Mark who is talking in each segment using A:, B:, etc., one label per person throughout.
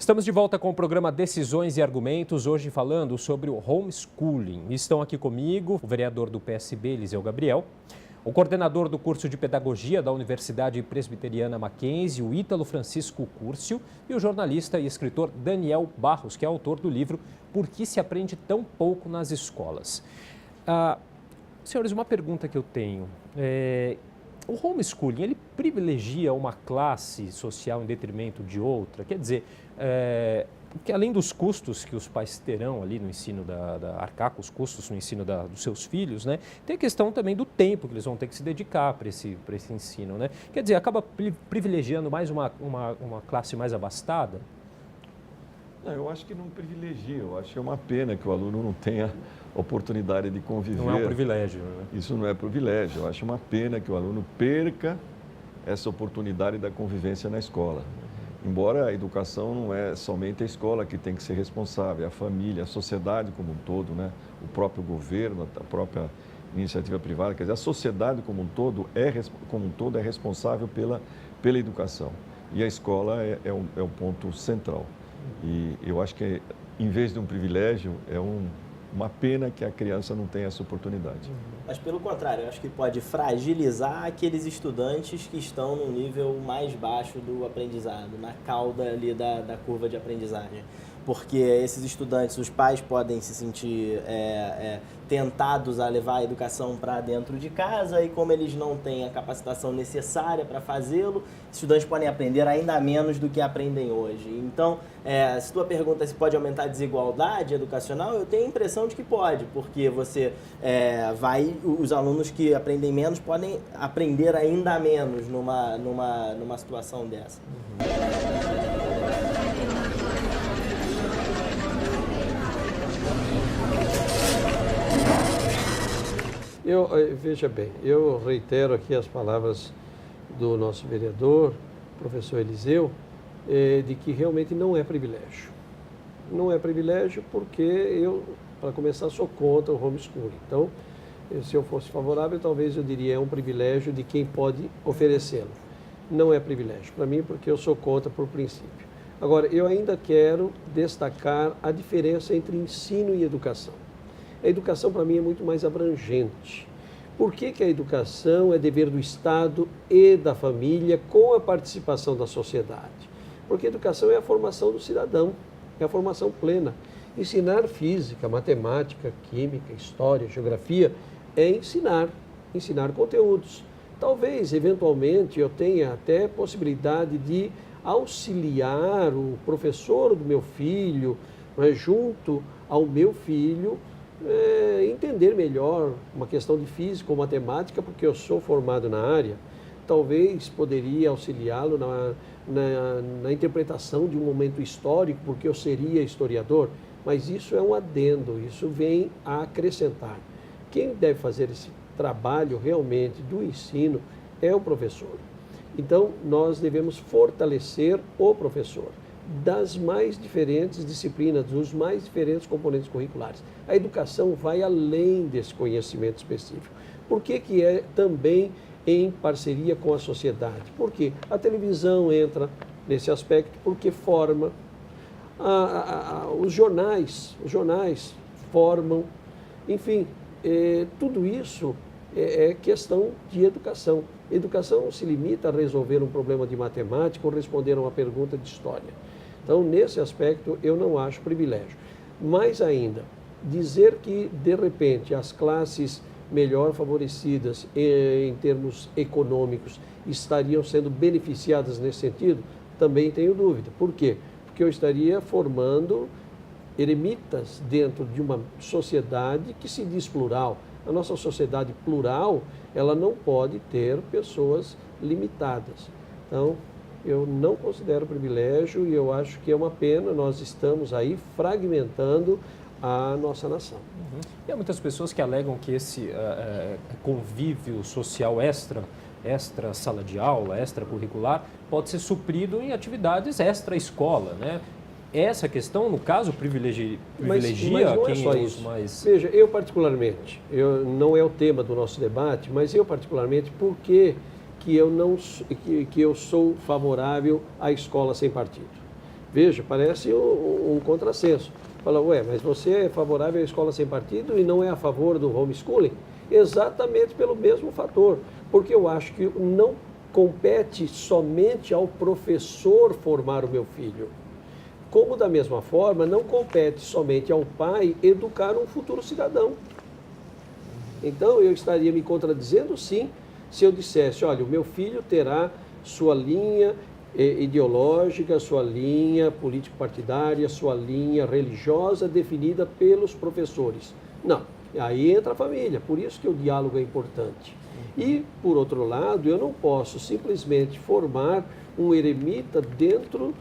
A: Estamos de volta com o programa Decisões e Argumentos, hoje falando sobre o homeschooling. Estão aqui comigo o vereador do PSB, Eliseu Gabriel, o coordenador do curso de Pedagogia da Universidade Presbiteriana Mackenzie, o Ítalo Francisco Curcio, e o jornalista e escritor Daniel Barros, que é autor do livro Por que se aprende tão pouco nas escolas? Senhores, uma pergunta que eu tenho. O homeschooling, ele privilegia uma classe social em detrimento de outra? Quer dizer, que além dos custos que os pais terão ali no ensino arcar com os custos no ensino dos seus filhos, né, tem a questão também do tempo que eles vão ter que se dedicar para esse ensino, né? Quer dizer, acaba privilegiando mais uma classe mais abastada?
B: Não, eu acho que não privilegia, eu acho que é uma pena que o aluno não tenha oportunidade de conviver.
A: Não é um privilégio, né?
B: Isso não é privilégio, eu acho uma pena que o aluno perca essa oportunidade da convivência na escola. Embora a educação não é somente a escola que tem que ser responsável, a família, a sociedade como um todo, né? O próprio governo, a própria iniciativa privada, quer dizer, a sociedade como um todo é responsável pela educação. E a escola é o ponto central. E eu acho que, em vez de um privilégio, é uma pena que a criança não tenha essa oportunidade.
C: Mas, pelo contrário, eu acho que pode fragilizar aqueles estudantes que estão no nível mais baixo do aprendizado, na cauda ali da curva de aprendizagem. Porque esses estudantes, os pais podem se sentir tentados a levar a educação para dentro de casa e como eles não têm a capacitação necessária para fazê-lo, estudantes podem aprender ainda menos do que aprendem hoje. Então, se tua pergunta é se pode aumentar a desigualdade educacional, eu tenho a impressão de que pode, porque os alunos que aprendem menos podem aprender ainda menos numa situação dessa.
D: Veja bem, eu reitero aqui as palavras do nosso vereador, professor Eliseu, de que realmente não é privilégio. Não é privilégio porque eu, para começar, sou contra o homeschooling. Então, se eu fosse favorável, talvez eu diria é um privilégio de quem pode oferecê-lo. Não é privilégio para mim porque eu sou contra por princípio. Agora, eu ainda quero destacar a diferença entre ensino e educação. A educação, para mim, é muito mais abrangente. Por que a educação é dever do Estado e da família com a participação da sociedade? Porque a educação é a formação do cidadão, é a formação plena. Ensinar física, matemática, química, história, geografia é ensinar conteúdos. Talvez, eventualmente, eu tenha até possibilidade de auxiliar o professor do meu filho, junto ao meu filho, entender melhor uma questão de física ou matemática, porque eu sou formado na área. Talvez poderia auxiliá-lo na interpretação de um momento histórico, porque eu seria historiador, mas isso é um adendo, isso vem a acrescentar. Quem deve fazer esse trabalho realmente do ensino é o professor. Então, nós devemos fortalecer o professor das mais diferentes disciplinas, dos mais diferentes componentes curriculares. A educação vai além desse conhecimento específico. Por que é também em parceria com a sociedade? Porque a televisão entra nesse aspecto, porque forma. Os jornais formam. Enfim, tudo isso é questão de educação. Educação não se limita a resolver um problema de matemática ou responder a uma pergunta de história. Então, nesse aspecto, eu não acho privilégio. Mais ainda, dizer que, de repente, as classes melhor favorecidas em termos econômicos estariam sendo beneficiadas nesse sentido, também tenho dúvida. Por quê? Porque eu estaria formando eremitas dentro de uma sociedade que se diz plural. A nossa sociedade plural, ela não pode ter pessoas limitadas. Então, eu não considero privilégio e eu acho que é uma pena, nós estamos aí fragmentando a nossa nação.
A: E há muitas pessoas que alegam que esse convívio social extra sala de aula, extracurricular, pode ser suprido em atividades extra-escola, né? Essa questão, no caso, privilegia
D: mas não
A: quem
D: é só
A: usa
D: isso.
A: mais...
D: Veja, eu particularmente, não é o tema do nosso debate, mas eu particularmente, por que eu sou favorável à escola sem partido? Veja, parece um contrassenso. Fala, ué, mas você é favorável à escola sem partido e não é a favor do homeschooling? Exatamente pelo mesmo fator, porque eu acho que não compete somente ao professor formar o meu filho. Como da mesma forma, não compete somente ao pai educar um futuro cidadão. Então, eu estaria me contradizendo, sim, se eu dissesse, olha, o meu filho terá sua linha ideológica, sua linha político-partidária, sua linha religiosa definida pelos professores. Não, aí entra a família, por isso que o diálogo é importante. E, por outro lado, eu não posso simplesmente formar um eremita dentro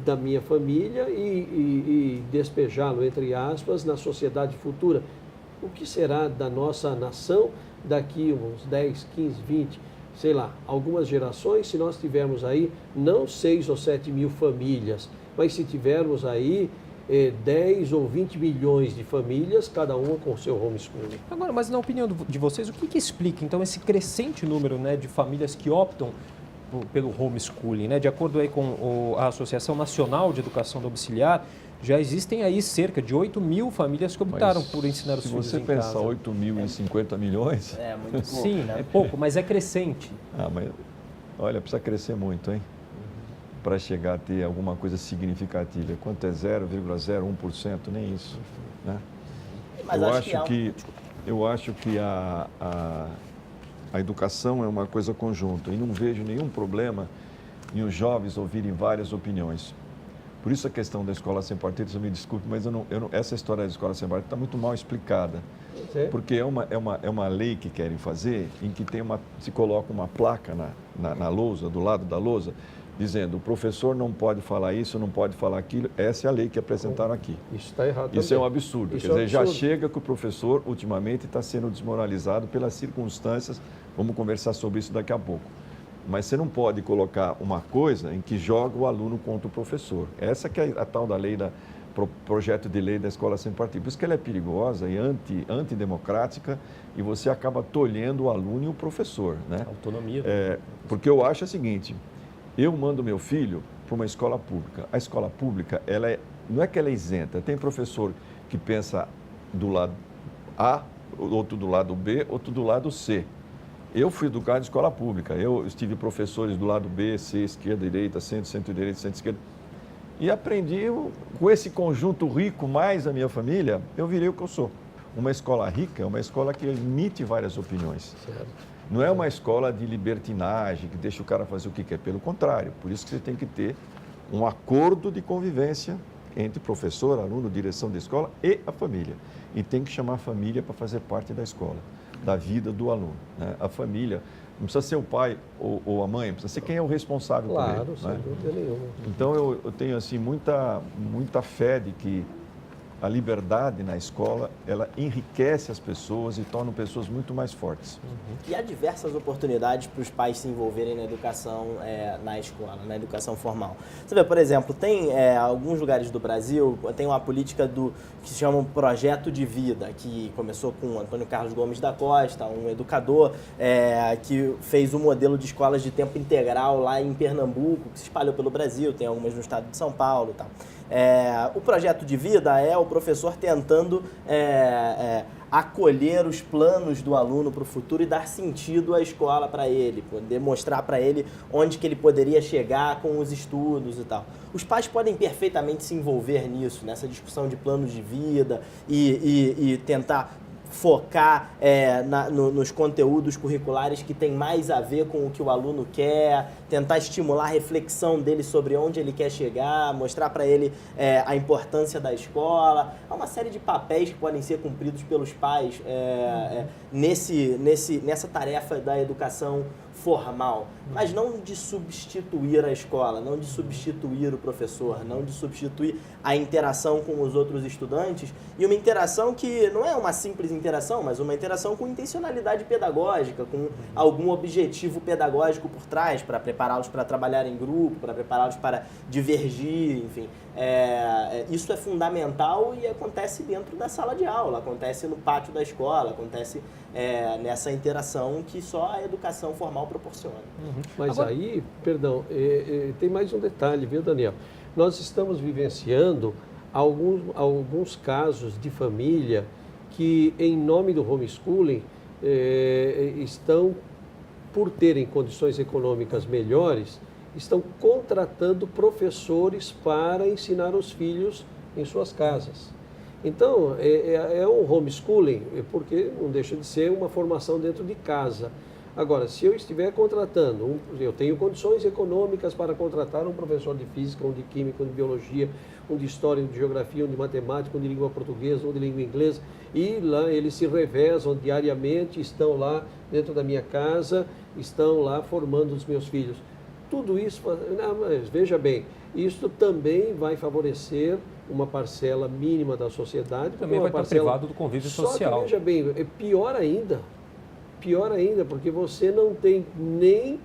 D: da minha família e despejá-lo, entre aspas, na sociedade futura. O que será da nossa nação daqui uns 10, 15, 20, sei lá, algumas gerações, se nós tivermos aí não 6 ou 7 mil famílias, mas se tivermos aí 10 ou 20 milhões de famílias, cada uma com o seu homeschooling.
A: Agora, mas na opinião de vocês, o que explica então esse crescente número, né, de famílias que optam pelo homeschooling, né? De acordo aí com a Associação Nacional de Educação Domiciliar, já existem aí cerca de 8 mil famílias que optaram por ensinar os filhos em casa.
B: Se você pensar 8 mil em 50 milhões...
C: É muito pouco,
A: sim,
C: né?
A: é pouco, mas é crescente.
B: Mas olha, precisa crescer muito, hein? Para chegar a ter alguma coisa significativa. Quanto é 0,01%? Nem isso, né?
C: Mas
B: eu acho que a educação é uma coisa conjunta e não vejo nenhum problema em os jovens ouvirem várias opiniões. Por isso a questão da escola sem partido, você me desculpe, mas essa história da escola sem partido está muito mal explicada. Porque é uma lei que querem fazer em que se coloca uma placa na lousa, do lado da lousa, dizendo o professor não pode falar isso, não pode falar aquilo. Essa é a lei que apresentaram aqui.
D: Isso está errado
B: Isso
D: também.
B: é um absurdo.
D: Isso
B: Quer dizer, já
D: absurdo.
B: chega que o professor, ultimamente, está sendo desmoralizado pelas circunstâncias. Vamos conversar sobre isso daqui a pouco. Mas você não pode colocar uma coisa em que joga o aluno contra o professor. Essa que é a tal da lei, projeto de lei da escola sem partido. Por isso que ela é perigosa e antidemocrática e você acaba tolhendo o aluno e o professor, né?
A: Autonomia.
B: Porque eu acho o seguinte, eu mando meu filho para uma escola pública. A escola pública, não é que ela é isenta. Tem professor que pensa do lado A, outro do lado B, outro do lado C. Eu fui educado em escola pública. Eu tive professores do lado B, C, esquerda, direita, centro, centro-direita, centro-esquerda. E aprendi, com esse conjunto rico, mais a minha família, eu virei o que eu sou. Uma escola rica é uma escola que emite várias opiniões.
D: Certo.
B: Não é uma escola de libertinagem, que deixa o cara fazer o que quer. Pelo contrário, por isso que você tem que ter um acordo de convivência entre professor, aluno, direção da escola e a família. E tem que chamar a família para fazer parte da escola, da vida do aluno, né? A família não precisa ser o pai ou a mãe, precisa ser quem é o responsável por ele.
D: Claro, sem dúvida nenhuma.
B: Então eu tenho assim muita fé de que a liberdade na escola, ela enriquece as pessoas e torna pessoas muito mais fortes.
C: E há diversas oportunidades para os pais se envolverem na educação na escola, na educação formal. Você vê, por exemplo, tem alguns lugares do Brasil, tem uma política que se chama Projeto de Vida, que começou com Antônio Carlos Gomes da Costa, um educador que fez um modelo de escolas de tempo integral lá em Pernambuco, que se espalhou pelo Brasil, tem algumas no estado de São Paulo e tal. O projeto de vida é o professor tentando acolher os planos do aluno para o futuro e dar sentido à escola para ele, poder mostrar para ele onde que ele poderia chegar com os estudos e tal. Os pais podem perfeitamente se envolver nisso, nessa discussão de planos de vida e tentar focar nos conteúdos curriculares que tem mais a ver com o que o aluno quer, tentar estimular a reflexão dele sobre onde ele quer chegar, mostrar para ele a importância da escola. Há uma série de papéis que podem ser cumpridos pelos pais nessa tarefa da educação formal, mas não de substituir a escola, não de substituir o professor, não de substituir a interação com os outros estudantes, e uma interação que não é uma simples interação, mas uma interação com intencionalidade pedagógica, com algum objetivo pedagógico por trás, para prepará-los para trabalhar em grupo, para prepará-los para divergir, enfim. Isso é fundamental e acontece dentro da sala de aula, acontece no pátio da escola, acontece nessa interação que só a educação formal proporciona.
D: Mas
A: Agora...
D: aí, perdão, tem mais um detalhe, viu, Daniel? nós estamos vivenciando alguns casos de família que, em nome do homeschooling, estão, por terem condições econômicas melhores, estão contratando professores para ensinar os filhos em suas casas. Então, é um homeschooling, porque não deixa de ser uma formação dentro de casa. Agora, se eu estiver contratando, eu tenho condições econômicas para contratar um professor de física, um de química, um de biologia, um de história, um de geografia, um de matemática, um de língua portuguesa, um de língua inglesa, e lá eles se revezam diariamente, estão lá dentro da minha casa, estão lá formando os meus filhos. Tudo isso, mas veja bem, isso também vai favorecer uma parcela mínima da sociedade.
A: Também vai estar privado do convívio social.
D: Só que, veja bem, é pior ainda, porque você não tem nem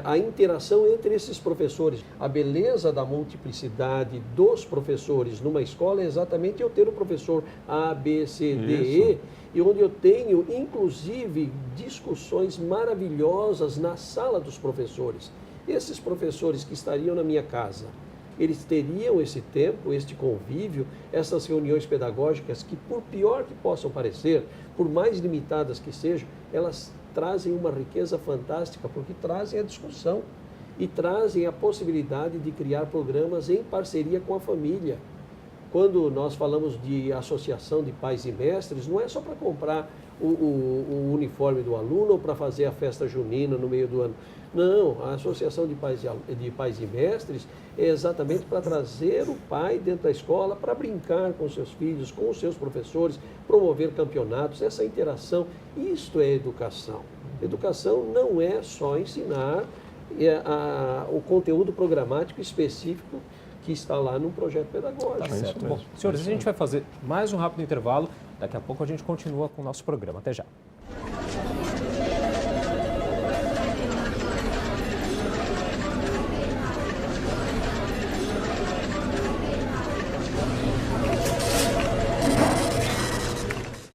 D: a interação entre esses professores. A beleza da multiplicidade dos professores numa escola é exatamente eu ter o professor A, B, C, D, E, e onde eu tenho, inclusive, discussões maravilhosas na sala dos professores. Esses professores que estariam na minha casa, eles teriam esse tempo, este convívio, essas reuniões pedagógicas que, por pior que possam parecer, por mais limitadas que sejam, elas trazem uma riqueza fantástica, porque trazem a discussão e trazem a possibilidade de criar programas em parceria com a família. Quando nós falamos de associação de pais e mestres, não é só para comprar o uniforme do aluno ou para fazer a festa junina no meio do ano. Não, a associação de pais e mestres é exatamente para trazer o pai dentro da escola, para brincar com seus filhos, com os seus professores, promover campeonatos, essa interação. Isto é educação. Educação não é só ensinar o conteúdo programático específico que está lá no projeto pedagógico.
A: Tá certo. Bom, senhores, a gente vai fazer mais um rápido intervalo. Daqui a pouco a gente continua com o nosso programa. Até já.